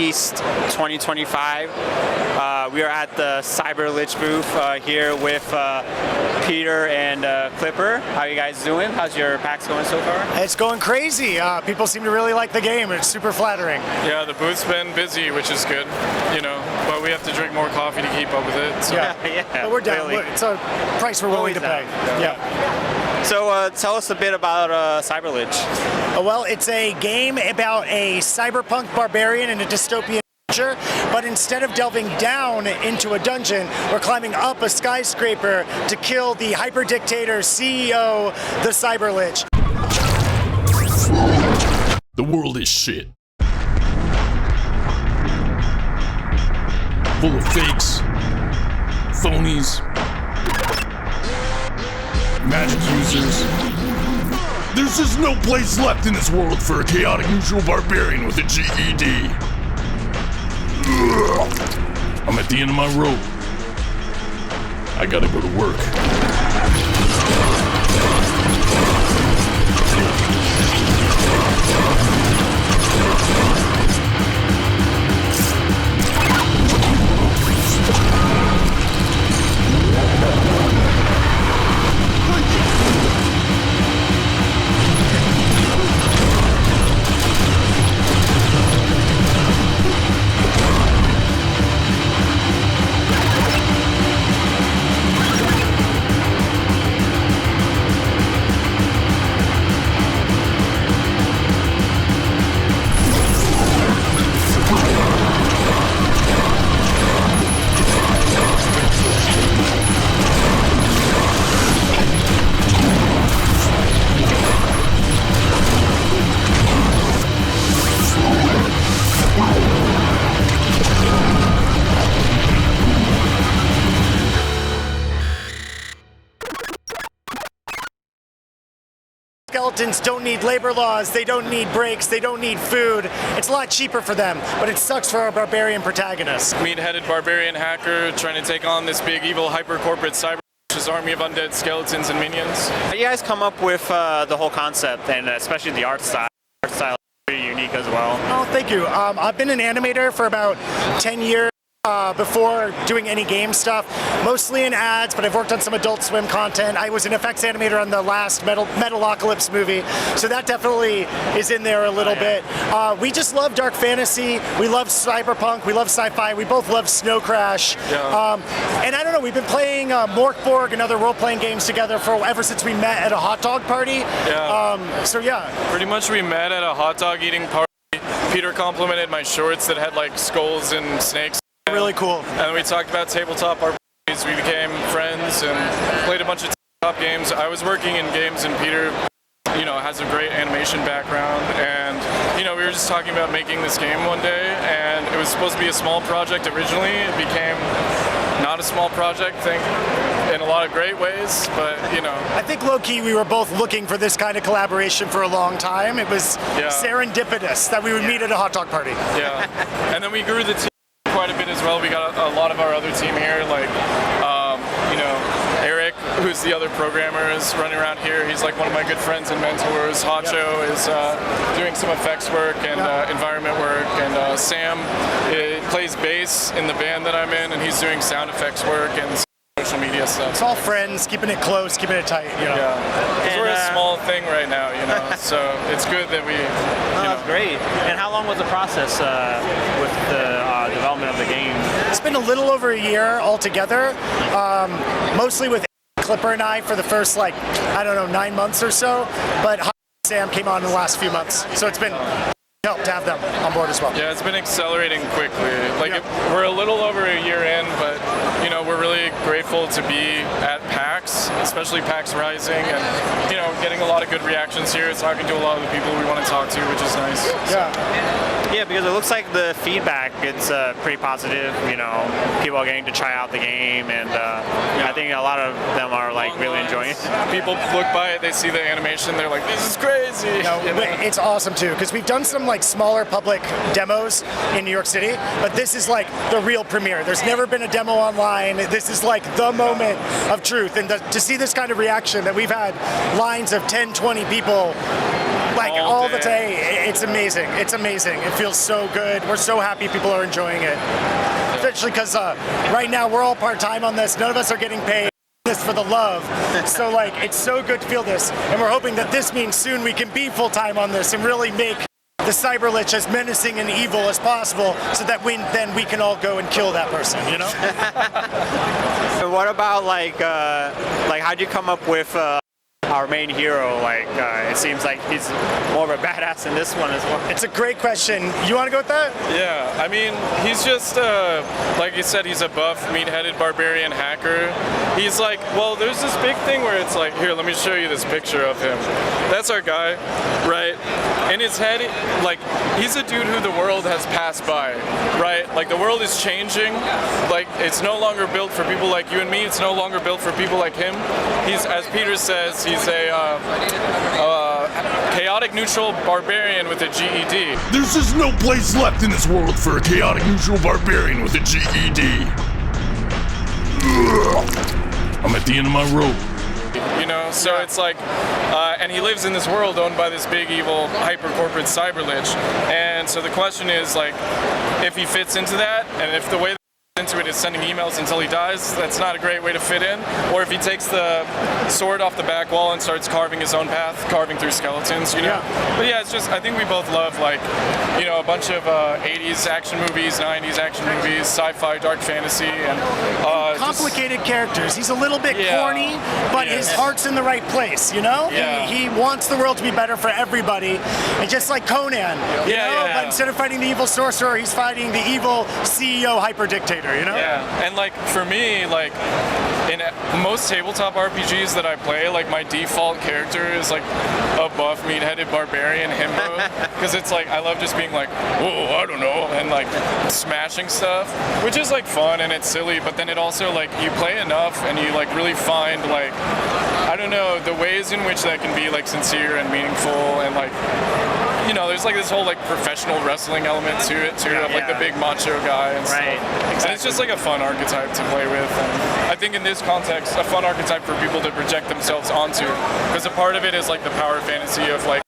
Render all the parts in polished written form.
East 2025. We are at the CYBRLICH booth here with Peter and Clipper. How are you guys doing? How's your PAX going so far? It's going crazy. People seem to really like the game. It's super flattering. Yeah, the booth's been busy, which is good, you know, but we have to drink more coffee to keep up with it. So. Yeah, but we're down. Really. It's a price we're willing to pay. Yeah. So tell us a bit about CYBRLICH. Well, it's a game about a cyberpunk barbarian in a dystopian future, but instead of delving down into a dungeon, we're climbing up a skyscraper to kill the hyper-dictator CEO, the CYBRLICH. The world is shit. Full of fakes, phonies, magic users. There's just no place left in this world for a chaotic neutral barbarian with a GED. I'm at the end of my rope. I gotta go to work. Skeletons don't need labor laws, they don't need breaks, they don't need food. It's a lot cheaper for them, but it sucks for our barbarian protagonist. Meat-headed barbarian hacker trying to take on this big evil hyper-corporate CYBRLICH's army of undead skeletons and minions. How do you guys come up with the whole concept, and especially the art style? Art style is pretty unique as well. Oh, thank you. I've been an animator for about 10 years. Before doing any game stuff, mostly in ads, but I've worked on some Adult Swim content. I was an effects animator on the last Metalocalypse movie, so that definitely is in there a little bit. We just love dark fantasy, we love cyberpunk, we love sci-fi, we both love Snow Crash. Yeah. And I don't know, we've been playing Morkborg and other role-playing games together ever since we met at a hot dog party. Yeah. So yeah. Pretty much we met at a hot dog eating party. Peter complimented my shorts that had like skulls and snakes. Really cool. And we talked about tabletop RPGs. We became friends and played a bunch of tabletop games. I was working in games, and Peter, you know, has a great animation background. And you know, we were just talking about making this game one day, and it was supposed to be a small project originally. It became not a small project, in a lot of great ways, but you know. I think low-key we were both looking for this kind of collaboration for a long time. It was serendipitous that we would meet at a hot dog party. Yeah, and then we grew the team quite a bit as well. We got a lot of our other team here, like you know, Eric, who's the other programmer, is running around here. He's like one of my good friends and mentors. Hacho is doing some effects work and environment work, and Sam plays bass in the band that I'm in, and he's doing sound effects work and social media stuff. It's all friends, keeping it close, keeping it tight, you know. Yeah, because we're a small thing right now, you know, so it's good that we, That's great. And how long was the process with the development of the game? It's been a little over a year altogether, mostly with Clipper and I for the first, like, I don't know, 9 months or so, but Sam came on in the last few months, so it's been help to have them on board as well. Yeah, it's been accelerating quickly. Like, we're a little over a year in, but you know, we're really grateful to be at PAX, especially PAX Rising, and you know, getting a lot of good reactions here. Talking to a lot of the people we want to talk to, which is nice. Yeah, because it looks like the feedback it's pretty positive. You know, people are getting to try out the game, and I think a lot of them are like really enjoying it. People look by it, they see the animation, they're like, "This is crazy." No, it's awesome too, because we've done some like smaller public demos in New York City, but this is like the real premiere. There's never been a demo online. This is like the moment of truth, and to see this kind of reaction that we've had lines of 10, 20 people like all the day. It's amazing. It's amazing. It feels so good. We're so happy people are enjoying it. Especially because right now we're all part-time on this. None of us are getting paid. This for the love. So like it's so good to feel this, and we're hoping that this means soon we can be full-time on this and really make the CYBRLICH as menacing and evil as possible, so that then we can all go and kill that person, you know? And what about like how'd you come up with our main hero? Like it seems like he's more of a badass in this one as well. It's a great question. You want to go with that? Yeah, I mean, he's just, like you said, he's a buff, meat-headed barbarian hacker. He's like, well, there's this big thing where it's like, here, let me show you this picture of him. That's our guy, right? In his head, like, he's a dude who the world has passed by, right? Like, the world is changing. Like, it's no longer built for people like you and me. It's no longer built for people like him. He's, as Peter says, he's a chaotic neutral barbarian with a GED. There's just no place left in this world for a chaotic neutral barbarian with a GED. I'm at the end of my rope. You know, so it's like, and he lives in this world owned by this big evil hyper-corporate CYBRLICH. And so the question is, like, if he fits into that, and if the way into it is sending emails until he dies, that's not a great way to fit in. Or if he takes the sword off the back wall and starts carving his own path, carving through skeletons, you know? Yeah. But yeah, it's just, I think we both love, like, you know, a bunch of 80s action movies, 90s action movies, sci-fi, dark fantasy, and complicated characters. He's a little bit corny, but his heart's in the right place, you know? Yeah. He wants the world to be better for everybody. And just like Conan, you know? But instead of fighting the evil sorcerer, he's fighting the evil CEO hyper-dictator. You know? Yeah, and like for me, like in most tabletop RPGs that I play, like my default character is like a buff, meat-headed barbarian himbo, because it's like I love just being like, whoa, I don't know, and like smashing stuff, which is like fun and it's silly, but then it also like you play enough and you like really find like, I don't know, the ways in which that can be like sincere and meaningful, and like, you know, there's like this whole like professional wrestling element to it too, of like the big macho guy and stuff. Exactly. And it's just like a fun archetype to play with. And I think in this context, a fun archetype for people to project themselves onto, because a part of it is like the power fantasy of like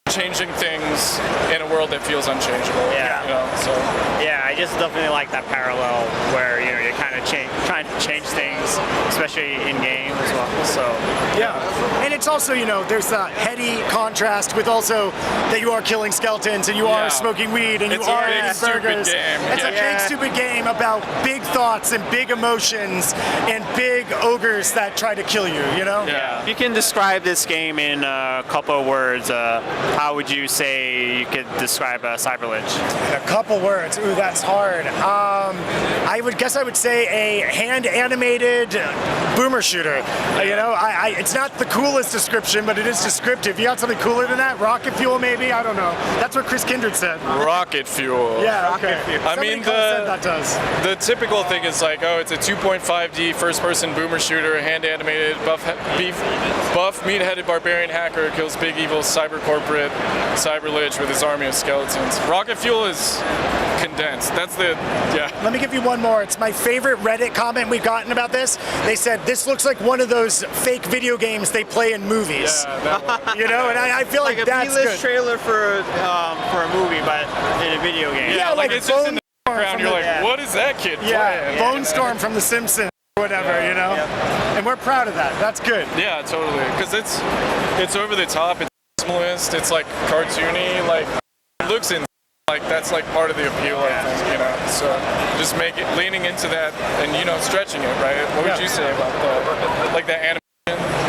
changing things in a world that feels unchangeable. Yeah. You know, so. Yeah, I just definitely like that parallel where, you know, you're kind of trying to change things, especially in game as well. So yeah, and it's also, you know, there's the heady contrast with also that you are killing skeletons and you are smoking weed and it's you are a big, eating burgers. Game. It's a big stupid game about big thoughts and big emotions and big ogres that try to kill you. You know? Yeah. If you can describe this game in a couple of words, how would you say you could describe CYBRLICH? In a couple words. Ooh, that's hard. I would say a hand-animated boomer shooter. You know, it's not the coolest description, but it is descriptive. You got something cooler than that? Rocket fuel, maybe? I don't know. That's what Chris Kindred said. Rocket fuel. Yeah, okay. I mean, the typical thing is like, oh, it's a 2.5D first-person boomer shooter, hand-animated, buff meat-headed barbarian hacker kills big evil cyber corporate CYBRLICH with his army of skeletons. Rocket fuel is condensed. That's the, Let me give you one more. It's my favorite Reddit comment we've gotten about this. They said, this looks like one of those fake video games they play in movies. Yeah, you know, and I feel like that's good. Like a B-list trailer for a movie, but in a video game. Yeah, like it's just in the background. You're like, what is that kid playing? Bone Storm from The Simpsons or whatever, you know? And we're proud of that. That's good. Yeah, totally. Because it's over the top. It's minimalist. It's like cartoony. Like it looks in. Like that's like part of the appeal, I think, you know. So just leaning into that and, you know, stretching it, right? What would you say about the animation,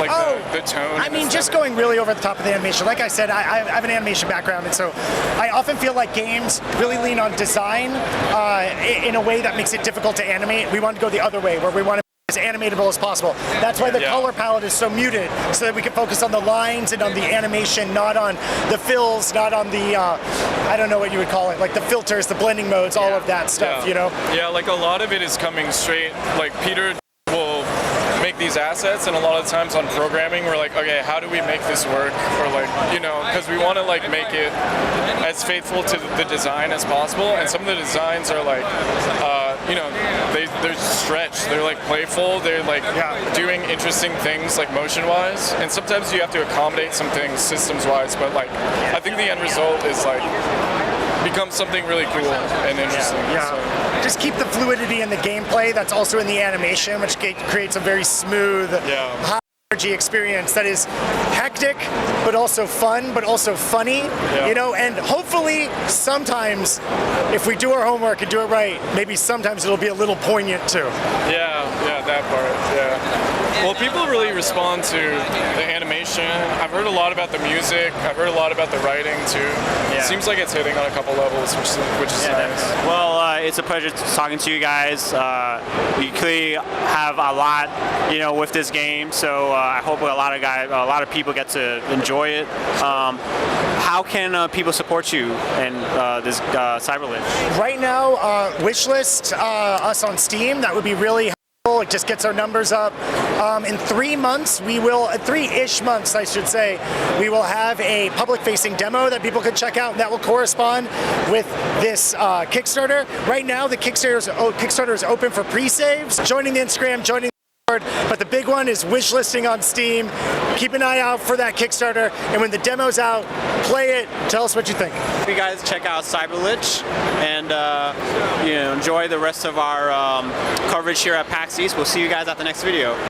like the tone? I mean, just going really over the top of the animation. Like I said, I have an animation background, and so I often feel like games really lean on design in a way that makes it difficult to animate. We want to go the other way, where we want to as animatable as possible. That's why the color palette is so muted, so that we can focus on the lines and on the animation, not on the fills, not on the, I don't know what you would call it, like the filters, the blending modes, all of that stuff, you know? Yeah, like a lot of it is coming straight, like Peter will make these assets, and a lot of times on programming we're like, okay, how do we make this work? Or like, you know, because we want to like make it as faithful to the design as possible, and some of the designs are like, you know, they're stretched, they're like playful, they're like doing interesting things like motion-wise, and sometimes you have to accommodate some things systems-wise, but like I think the end result is like becomes something really cool and interesting. Yeah. So. Just keep the fluidity in the gameplay that's also in the animation, which creates a very smooth, high energy experience that is hectic, but also fun, but also funny, you know, and hopefully sometimes if we do our homework and do it right, maybe sometimes it'll be a little poignant too. Yeah, that part, Well, people really respond to the animation. I've heard a lot about the music. I've heard a lot about the writing too. It seems like it's hitting on a couple levels, which is nice. Well, it's a pleasure talking to you guys. You clearly have a lot, you know, with this game. So I hope a lot of people get to enjoy it. How can people support you in this CYBRLICH? Right now, wishlist us on Steam. That would be really helpful. It just gets our numbers up. In 3 months, 3-ish months, I should say, we will have a public-facing demo that people can check out, and that will correspond with this Kickstarter. Right now, the Kickstarter is open for pre-saves. Joining the Instagram, joining the Discord, but the big one is wishlisting on Steam. Keep an eye out for that Kickstarter, and when the demo's out, play it. Tell us what you think. You guys check out CYBRLICH and you know, enjoy the rest of our coverage here at PAX East. We'll see you guys at the next video.